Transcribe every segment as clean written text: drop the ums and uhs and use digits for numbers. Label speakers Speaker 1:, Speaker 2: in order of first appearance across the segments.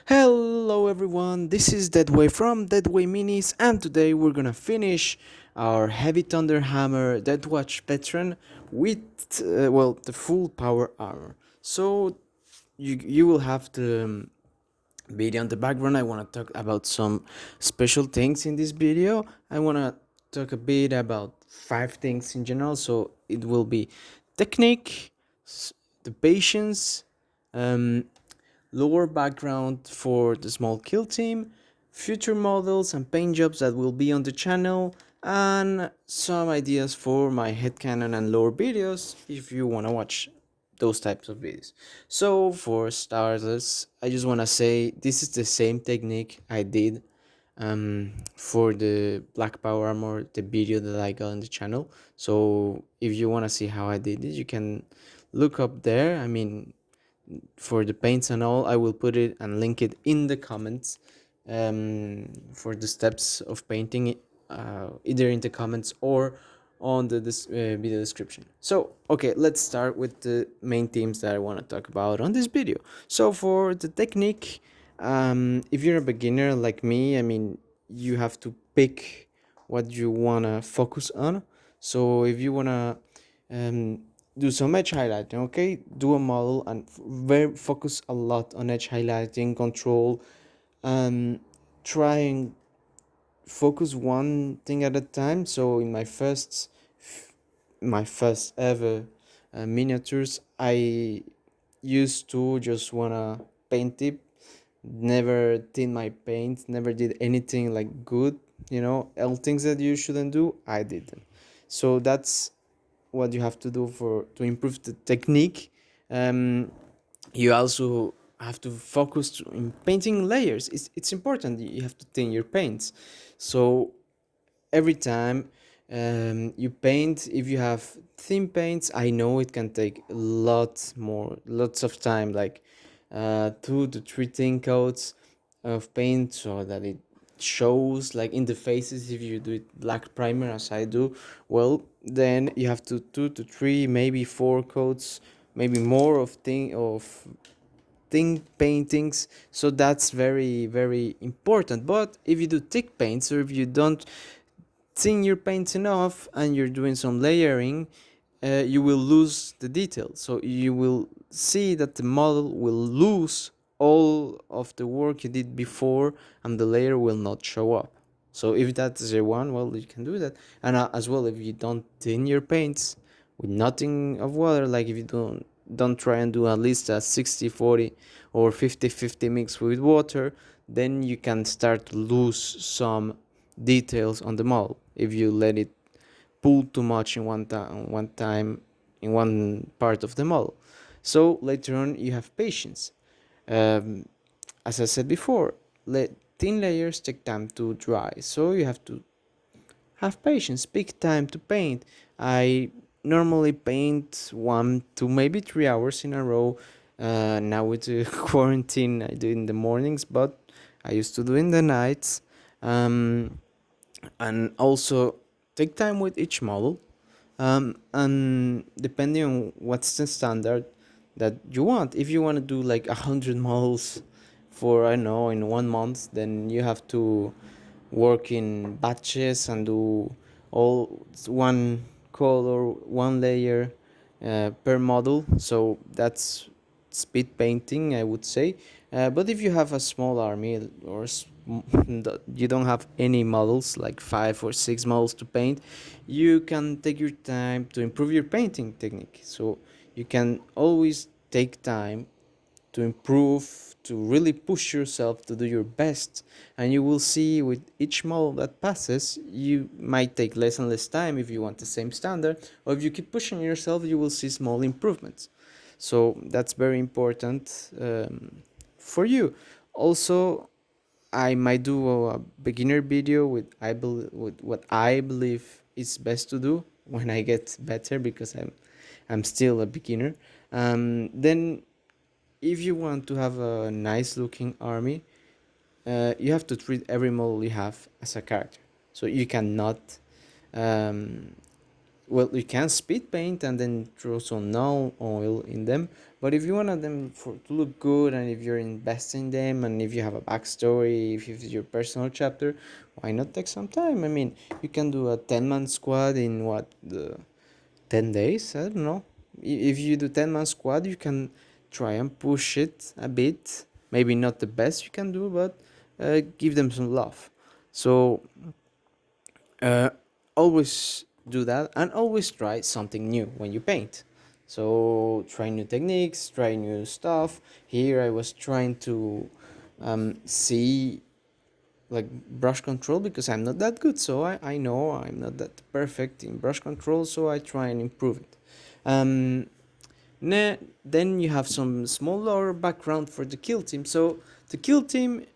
Speaker 1: Hello everyone, this is Deadway from DeadWayMinis, and today we're gonna finish our Heavy Thunder Hammer Deathwatch Veteran with, the full power armor. So you will have the video on the background. I wanna talk about some special things in this video. I wanna talk a bit about 5 things in general. So it will be technique, the patience, um, lower background for the small kill team, future models and paint jobs that will be on the channel, and some ideas for my headcanon and lore videos if you want to watch those types of videos. So for starters, I just want to say this is the same technique I did for the Black Power Armor, the video that I got on the channel. So if you want to see how I did it, you can look up there. I mean, for the paints and all, I will put it and link it in the comments for the steps of painting it, either in the comments or on the video description. So okay, let's start with the main themes that I want to talk about on this video. So for the technique, if you're a beginner like me, I mean, you have to pick what you want to focus on. So if you want to do some edge highlighting, okay, do a model and very focus a lot on edge highlighting control, and try and focus one thing at a time. So in my first ever miniatures, I used to just wanna paint it, never did my paint, never did anything like good, all things that you shouldn't do, I did them. So that's what you have to do for to improve the technique. You also have to focus in painting layers. It's important. You have to thin your paints. So every time you paint, if you have thin paints, I know it can take lots of time, like 2 to 3 thin coats of paint, so that it shows like in the faces. If you do it black primer as I do, well, then you have to 2 to 3, maybe 4 coats, maybe more thin paintings. So that's very very important. But if you do thick paints, or if you don't thin your paints enough and you're doing some layering, you will lose the detail. So you will see that the model will lose all of the work you did before, and the layer will not show up. So if that's the one, well, you can do that. And as well, if you don't thin your paints with nothing of water, like if you don't try and do at least a 60-40 or 50-50 mix with water, then you can start to lose some details on the model if you let it pull too much in one time in one part of the model. So later on you have patience. um, as I said before, thin layers take time to dry, so you have to have patience, pick time to paint. I normally paint 1 to maybe 3 hours in a row. Now with the quarantine, I do in the mornings, but I used to do in the nights. And also take time with each model, and depending on what's the standard that you want. If you want to do like 100 models for, I don't know, in 1 month, then you have to work in batches and do all one color, one layer per model. So that's speed painting, I would say. But if you have a small army, or you don't have any models, like 5 or 6 models to paint, you can take your time to improve your painting technique. So you can always take time to improve, to really push yourself to do your best. And you will see with each model that passes, you might take less and less time if you want the same standard, or if you keep pushing yourself, you will see small improvements. So that's very important for you. Also, I might do a beginner video with what I believe is best to do when I get better, because I'm still a beginner. Then if you want to have a nice looking army, you have to treat every model you have as a character. So you cannot um, well, you can speed paint and then throw some null oil in them, but if you want them to look good, and if you're investing in them, and if you have a backstory, if it's your personal chapter, why not take some time? I mean, you can do a 10-man squad in what, the 10 days? I don't know. If you do 10-man squad, you can try and push it a bit. Maybe not the best you can do, but give them some love. So uh, always do that, and always try something new when you paint. So try new techniques, try new stuff. Here I was trying to see like brush control, because I'm not that good, so I know I'm not that perfect in brush control, so I try and improve it. um, then you have some smaller background for the kill team. So the kill team,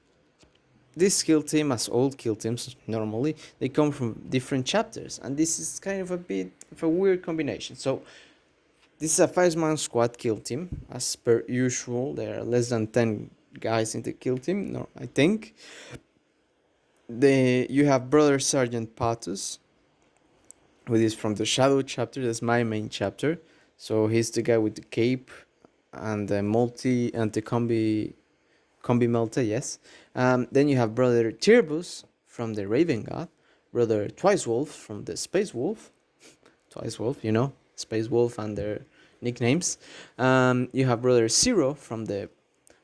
Speaker 1: this kill team, as all kill teams normally, they come from different chapters, and this is kind of a bit of a weird combination. So this is a 5-man squad kill team, as per usual. There are less than 10 guys in the kill team, no, I think. You have Brother Sergeant Patus, who is from the Shadow chapter. That's my main chapter. So he's the guy with the cape and the multi and the combi melta, yes. Then you have Brother Tirbus from the Raven God, Brother Twice Wolf from the Space Wolf, Twice Wolf, Space Wolf and their nicknames. You have Brother Zero from the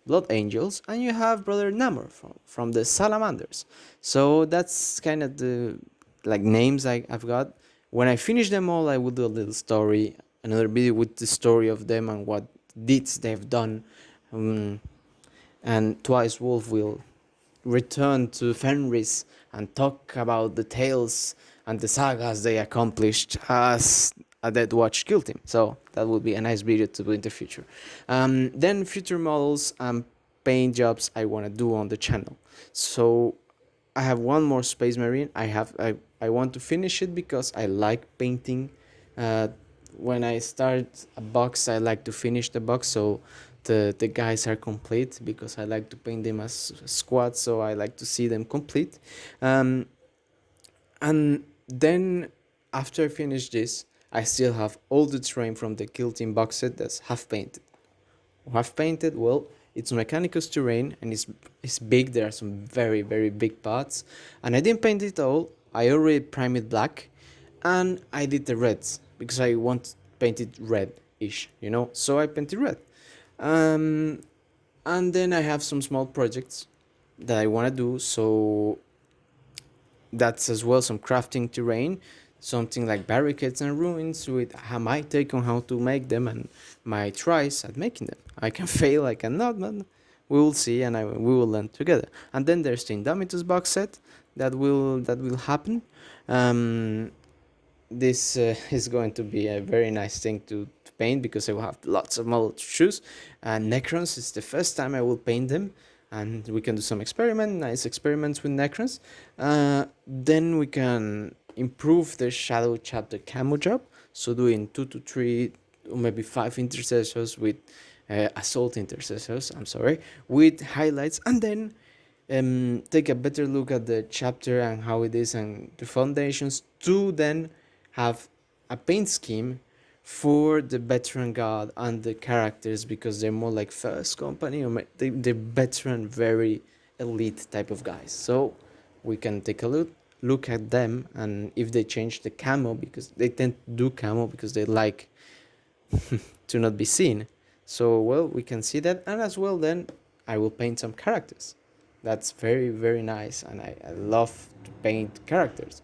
Speaker 1: Blood Angels, and you have Brother Namor from the Salamanders. So that's kind of the like names I've got. When I finish them all, I will do a little story, another video with the story of them and what deeds they've done. And Twice Wolf will return to Fenris and talk about the tales and the sagas they accomplished as a Dead Watch kill team. So that will be a nice video to do in the future. Then future models and paint jobs I want to do on the channel. So I have one more Space Marine. I want to finish it because I like painting. When I start a box, I like to finish the box, so the guys are complete, because I like to paint them as squads, so I like to see them complete. And then after I finish this, I still have all the terrain from the kill team box set that's half painted. Half painted, well, it's Mechanicus terrain, and it's big. There are some very, very big parts, and I didn't paint it all. I already primed it black, and I did the reds because I want to paint it red-ish, so I painted red. And then I have some small projects that I want to do, so that's as well some crafting terrain, something like barricades and ruins, with my take on how to make them and my tries at making them. I can fail, I cannot, but we will see, and we will learn together. And then there's the Indomitus box set that will happen. This is going to be a very nice thing to paint, because I will have lots of models to choose. And Necrons is the first time I will paint them, and we can do some nice experiments with Necrons. Then we can improve the Shadow chapter camo job, so doing 2 to 3 or maybe 5 intercessors with assault intercessors, with highlights, and then take a better look at the chapter and how it is and the foundations, to then have a paint scheme for the veteran god and the characters, because they're more like first company, or they're veteran, very elite type of guys. So we can take a look at them, and if they change the camo, because they tend to do camo because they like to not be seen. So well, we can see that, and as well then I will paint some characters. That's very, very nice, and I love to paint characters.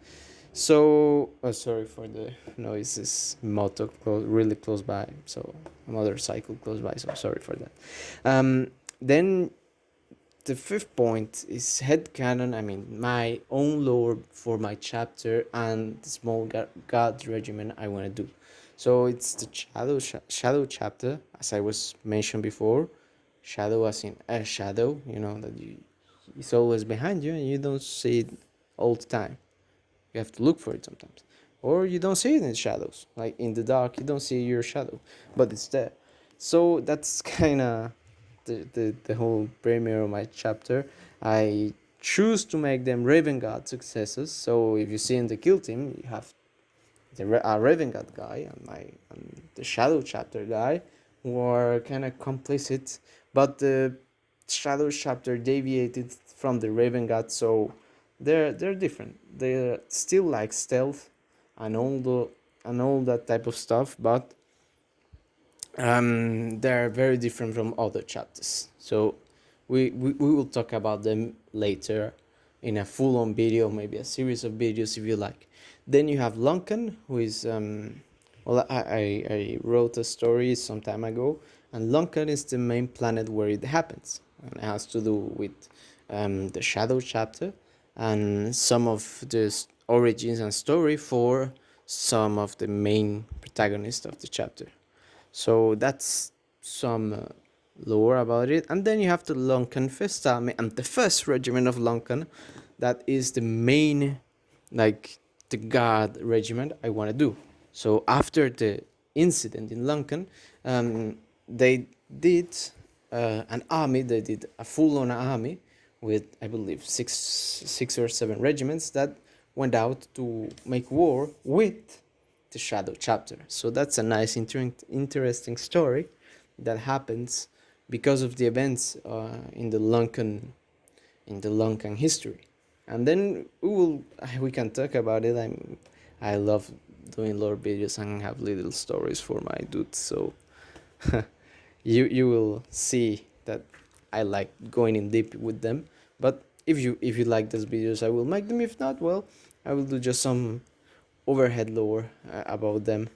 Speaker 1: So, sorry for the noises, moto really close by, so a motorcycle close by, so sorry for that. Then the fifth point is headcanon. I mean, my own lore for my chapter and the small god regimen I want to do. So it's the shadow chapter, as I was mentioned before. Shadow as in a shadow, that it's always behind you and you don't see it all the time. You have to look for it sometimes. Or you don't see it in the shadows. Like in the dark, you don't see your shadow, but it's there. So that's kind of the whole premiere of my chapter. I choose to make them Raven God successes. So if you see in the kill team, you have a Raven God guy and the Shadow Chapter guy were kind of complicit, but the Shadow Chapter deviated from the Raven God, so they're different. They're still like stealth and all that type of stuff, but they're very different from other chapters. So we will talk about them later in a full-on video, maybe a series of videos if you like. Then you have Lunken, who is well, I wrote a story some time ago, and Lunken is the main planet where it happens, and it has to do with the Shadow Chapter and some of the origins and story for some of the main protagonists of the chapter. So that's some lore about it. And then you have the Lunken First Army and the first regiment of Lunken. That is the main, like, the guard regiment I want to do. So after the incident in Lunken, they did an army. They did a full-on army with, I believe, six or seven regiments that went out to make war with the Shadow Chapter. So that's a nice, interesting story that happens because of the events in the Lunken history. And then we can talk about it. I love doing lore videos and have little stories for my dudes. So you will see that I like going in deep with them. But if you like those videos, I will make them. If not, well, I will do just some overhead lore about them.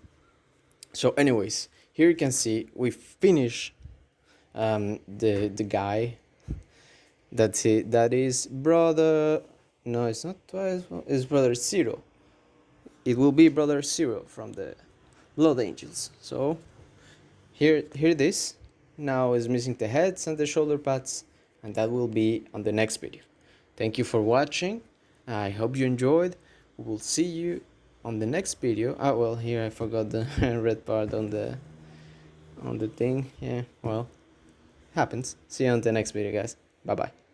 Speaker 1: So anyways, here you can see we finish the guy that is brother. No, it's not twice. It's brother Zero. It will be brother Zero from the Blood Angels. So here it is. Now is missing the heads and the shoulder pads, and that will be on the next video. Thank you for watching. I hope you enjoyed. We will see you on the next video. Well, here I forgot the red part on the thing. Yeah, well, happens. See you on the next video, guys. Bye bye.